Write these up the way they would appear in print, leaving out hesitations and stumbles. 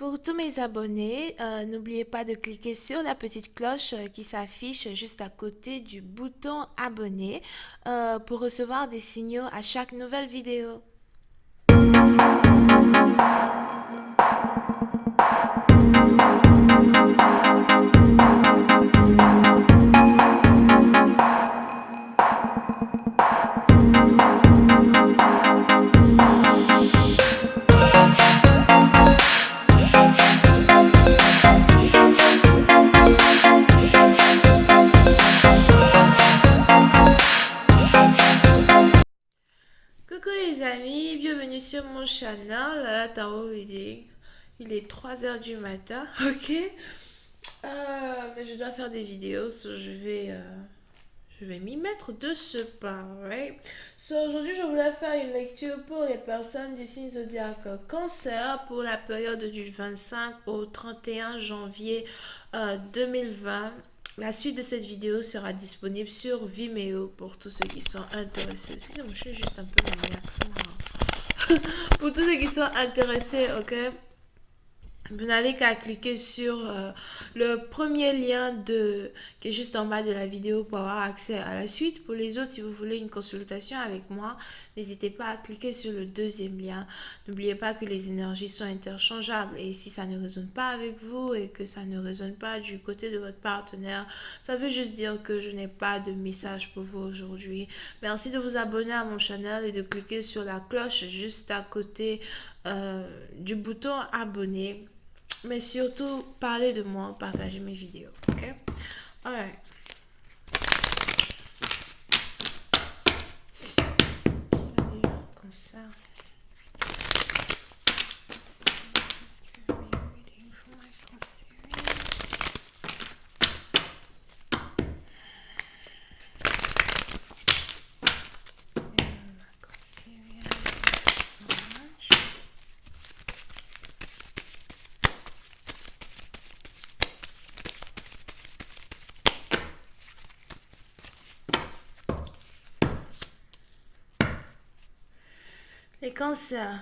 Pour tous mes abonnés, n'oubliez pas de cliquer sur la petite cloche qui s'affiche juste à côté du bouton abonner pour recevoir des signaux à chaque nouvelle vidéo. Coucou les amis, bienvenue sur mon channel, la Tarot Reading. Il est 3 heures du matin, ok? Mais je dois faire des vidéos, je vais m'y mettre de ce pas, right? So, aujourd'hui, je voulais faire une lecture pour les personnes du signe zodiaque Cancer pour la période du 25 au 31 janvier 2020. La suite de cette vidéo sera disponible sur Vimeo pour tous ceux qui sont intéressés. Excusez-moi, je suis juste un peu dans mon accent, hein. Pour tous ceux qui sont intéressés, ok? Vous n'avez qu'à cliquer sur le premier lien qui est juste en bas de la vidéo pour avoir accès à la suite. Pour les autres, si vous voulez une consultation avec moi, n'hésitez pas à cliquer sur le deuxième lien. N'oubliez pas que les énergies sont interchangeables et si ça ne résonne pas avec vous et que ça ne résonne pas du côté de votre partenaire, ça veut juste dire que je n'ai pas de message pour vous aujourd'hui. Merci de vous abonner à mon channel et de cliquer sur la cloche juste à côté du bouton abonner. Mais surtout, parlez de moi, partagez mes vidéos, ok? Alright. Comme ça. Les cancers.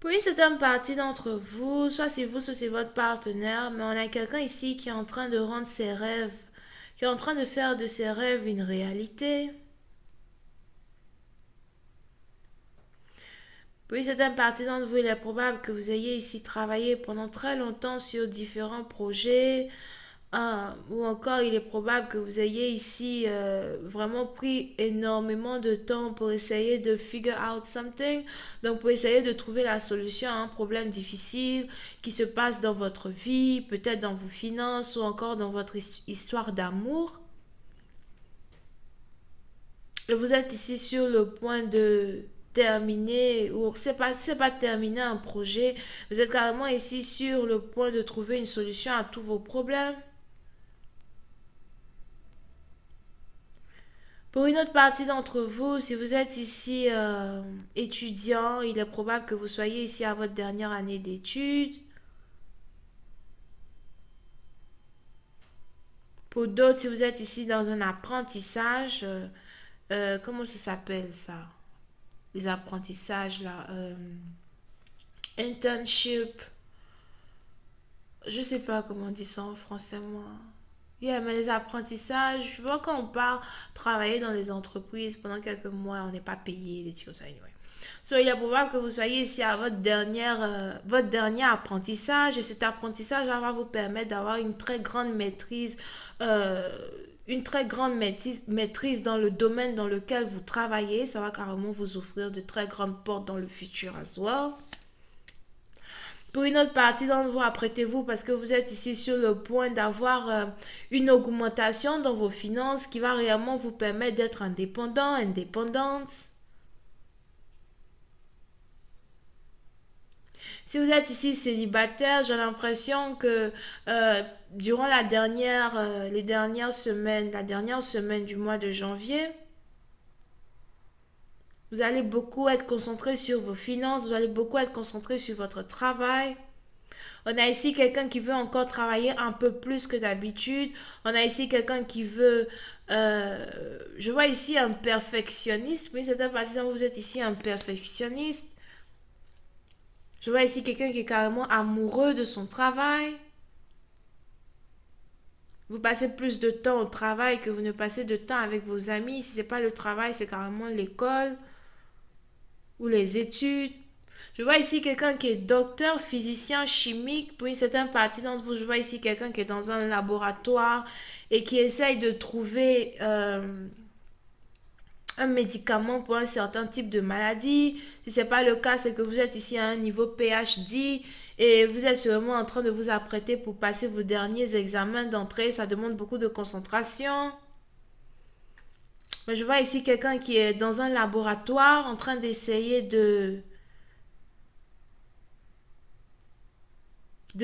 Pour une certaine partie d'entre vous, soit c'est vous, soit c'est votre partenaire, mais on a quelqu'un ici qui est en train de rendre ses rêves, qui est en train de faire de ses rêves une réalité. Pour une certaine partie d'entre vous, il est probable que vous ayez ici travaillé pendant très longtemps sur différents projets, ou encore il est probable que vous ayez ici vraiment pris énormément de temps pour essayer de figure out something, donc pour essayer de trouver la solution à un problème difficile qui se passe dans votre vie, peut-être dans vos finances ou encore dans votre histoire d'amour. Et vous êtes ici sur le point de terminer, ou c'est pas terminer un projet, vous êtes carrément ici sur le point de trouver une solution à tous vos problèmes. Pour une autre partie d'entre vous, si vous êtes ici étudiant, il est probable que vous soyez ici à votre dernière année d'études. Pour d'autres, si vous êtes ici dans un apprentissage, comment ça s'appelle ça? Les apprentissages là, internship, je sais pas comment on dit ça en français moi. Yeah, mais les apprentissages, je vois quand on part travailler dans les entreprises pendant quelques mois, on n'est pas payé, des trucs comme ça, anyway. So, il est probable que vous soyez ici à votre dernier apprentissage et cet apprentissage va vous permettre d'avoir euh, une très grande maîtrise dans le domaine dans lequel vous travaillez. Ça va carrément vous offrir de très grandes portes dans le futur as well. Pour une autre partie d'entre vous, apprêtez-vous parce que vous êtes ici sur le point d'avoir une augmentation dans vos finances qui va réellement vous permettre d'être indépendant, indépendante. Si vous êtes ici célibataire, j'ai l'impression que durant les dernières semaines, la dernière semaine du mois de janvier, vous allez beaucoup être concentré sur vos finances, vous allez beaucoup être concentré sur votre travail. On a ici quelqu'un qui veut encore travailler un peu plus que d'habitude. On a ici quelqu'un qui veut... je vois ici un perfectionniste. Oui, c'est un partisan, vous êtes ici un perfectionniste. Je vois ici quelqu'un qui est carrément amoureux de son travail. Vous passez plus de temps au travail que vous ne passez de temps avec vos amis. Si ce n'est pas le travail, c'est carrément l'école ou les études. Je vois ici quelqu'un qui est docteur, physicien, chimique. Pour une certaine partie d'entre vous, je vois ici quelqu'un qui est dans un laboratoire et qui essaye de trouver un médicament pour un certain type de maladie. Si ce n'est pas le cas, c'est que vous êtes ici à un niveau PhD et vous êtes sûrement en train de vous apprêter pour passer vos derniers examens d'entrée. Ça demande beaucoup de concentration. Mais je vois ici quelqu'un qui est dans un laboratoire en train d'essayer de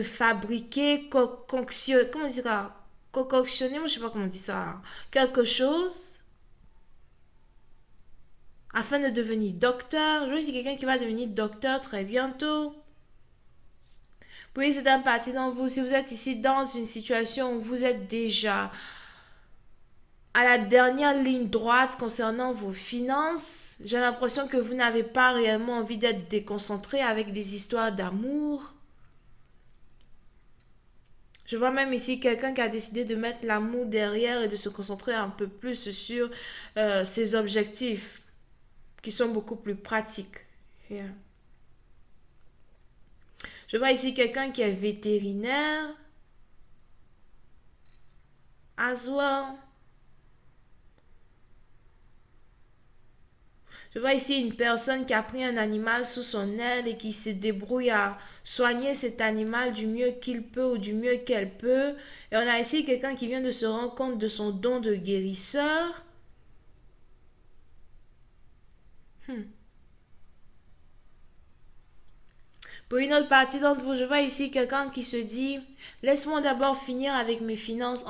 fabriquer, comment on dit ça? Concoctionner, moi je sais pas comment on dit ça. Quelque chose afin de devenir docteur. Je vois ici quelqu'un qui va devenir docteur très bientôt. Oui, c'est un parti dans vous. Si vous êtes ici dans une situation où vous êtes déjà à la dernière ligne droite concernant vos finances, j'ai l'impression que vous n'avez pas réellement envie d'être déconcentré avec des histoires d'amour. Je vois même ici quelqu'un qui a décidé de mettre l'amour derrière et de se concentrer un peu plus sur ses objectifs qui sont beaucoup plus pratiques. Yeah. Je vois ici quelqu'un qui est vétérinaire as well. Je vois ici une personne qui a pris un animal sous son aile et qui se débrouille à soigner cet animal du mieux qu'il peut ou du mieux qu'elle peut. Et on a ici quelqu'un qui vient de se rendre compte de son don de guérisseur. Pour une autre partie d'entre vous, je vois ici quelqu'un qui se dit, laisse-moi d'abord finir avec mes finances,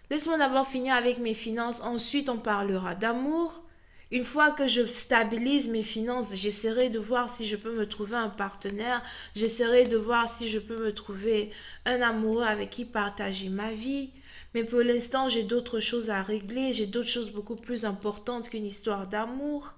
laisse-moi d'abord finir avec mes finances, ensuite on parlera d'amour. Une fois que je stabilise mes finances, j'essaierai de voir si je peux me trouver un partenaire, j'essaierai de voir si je peux me trouver un amoureux avec qui partager ma vie. Mais pour l'instant, j'ai d'autres choses à régler, j'ai d'autres choses beaucoup plus importantes qu'une histoire d'amour.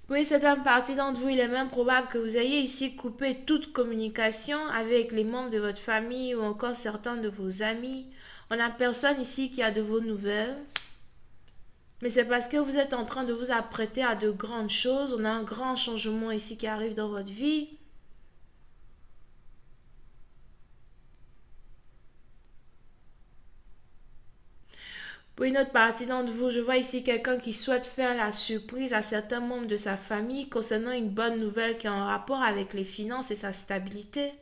Pour une certaine partie d'entre vous, il est même probable que vous ayez ici coupé toute communication avec les membres de votre famille ou encore certains de vos amis. On n'a personne ici qui a de vos nouvelles. Mais c'est parce que vous êtes en train de vous apprêter à de grandes choses. On a un grand changement ici qui arrive dans votre vie. Pour une autre partie d'entre vous, je vois ici quelqu'un qui souhaite faire la surprise à certains membres de sa famille concernant une bonne nouvelle qui est en rapport avec les finances et sa stabilité.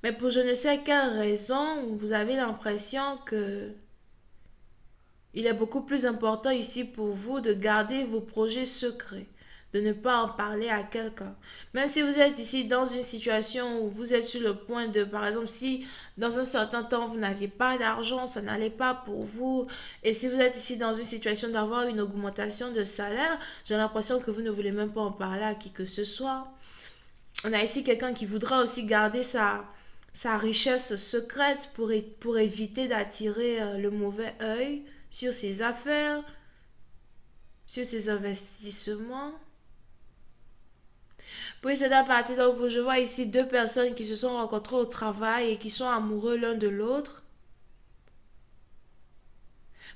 Mais pour je ne sais quelle raison, vous avez l'impression que il est beaucoup plus important ici pour vous de garder vos projets secrets, de ne pas en parler à quelqu'un. Même si vous êtes ici dans une situation où vous êtes sur le point de, par exemple, si dans un certain temps vous n'aviez pas d'argent, ça n'allait pas pour vous, et si vous êtes ici dans une situation d'avoir une augmentation de salaire, j'ai l'impression que vous ne voulez même pas en parler à qui que ce soit. On a ici quelqu'un qui voudra aussi garder sa richesse secrète pour éviter d'attirer le mauvais œil sur ses affaires, sur ses investissements. Puis c'est à partir de je vois ici deux personnes qui se sont rencontrées au travail et qui sont amoureux l'un de l'autre.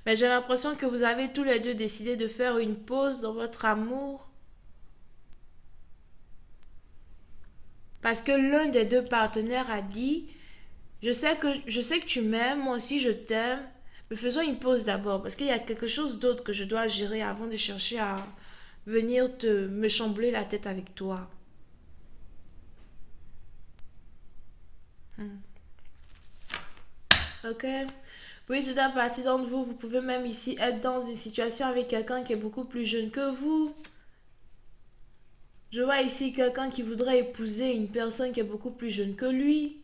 Mais j'ai l'impression que vous avez tous les deux décidé de faire une pause dans votre amour. Parce que l'un des deux partenaires a dit, je sais que tu m'aimes, moi aussi je t'aime, mais faisons une pause d'abord parce qu'il y a quelque chose d'autre que je dois gérer avant de chercher à venir me chambrer la tête avec toi. Hmm. Ok? Oui, c'est à partir d'entre vous. Vous pouvez même ici être dans une situation avec quelqu'un qui est beaucoup plus jeune que vous. Je vois ici quelqu'un qui voudrait épouser une personne qui est beaucoup plus jeune que lui.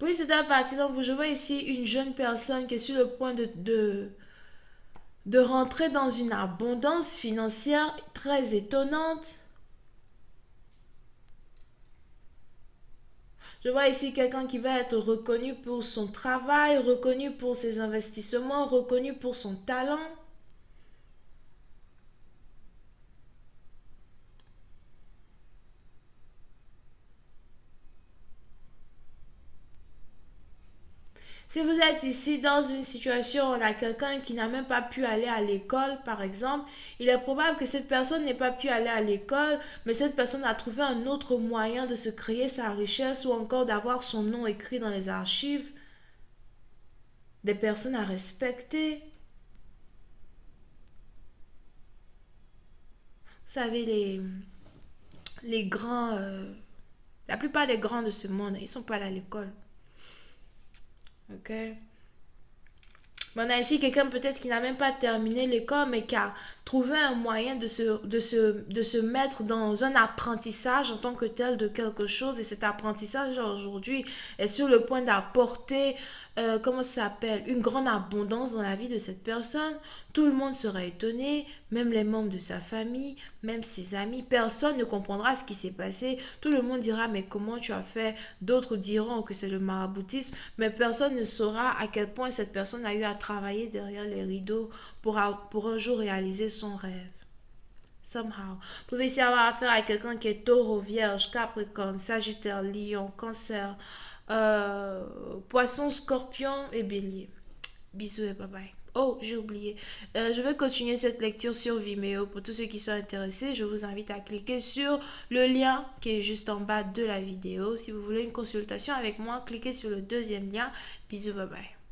Oui, c'est à partir d'entre vous. Je vois ici une jeune personne qui est sur le point de rentrer dans une abondance financière très étonnante. Je vois ici quelqu'un qui va être reconnu pour son travail, reconnu pour ses investissements, reconnu pour son talent. Si vous êtes ici dans une situation où on a quelqu'un qui n'a même pas pu aller à l'école, par exemple, il est probable que cette personne n'ait pas pu aller à l'école, mais cette personne a trouvé un autre moyen de se créer sa richesse ou encore d'avoir son nom écrit dans les archives des personnes à respecter. Vous savez, les grands, la plupart des grands de ce monde, ils sont pas allés à l'école. Ok? On a ici quelqu'un peut-être qui n'a même pas terminé l'école, mais qui a trouvé un moyen de se mettre dans un apprentissage en tant que tel de quelque chose. Et cet apprentissage aujourd'hui est sur le point d'apporter, comment ça s'appelle, une grande abondance dans la vie de cette personne. Tout le monde sera étonné, même les membres de sa famille, même ses amis. Personne ne comprendra ce qui s'est passé. Tout le monde dira, mais comment tu as fait? D'autres diront que c'est le maraboutisme, mais personne ne saura à quel point cette personne a eu à travailler derrière les rideaux pour un jour réaliser son rêve. Somehow. Vous pouvez ici avoir affaire à quelqu'un qui est taureau, vierge, capricorne, sagittaire, lion, cancer, poisson, scorpion et bélier. Bisous et bye bye. Oh, j'ai oublié. Je vais continuer cette lecture sur Vimeo. Pour tous ceux qui sont intéressés, je vous invite à cliquer sur le lien qui est juste en bas de la vidéo. Si vous voulez une consultation avec moi, cliquez sur le deuxième lien. Bisous, bye bye.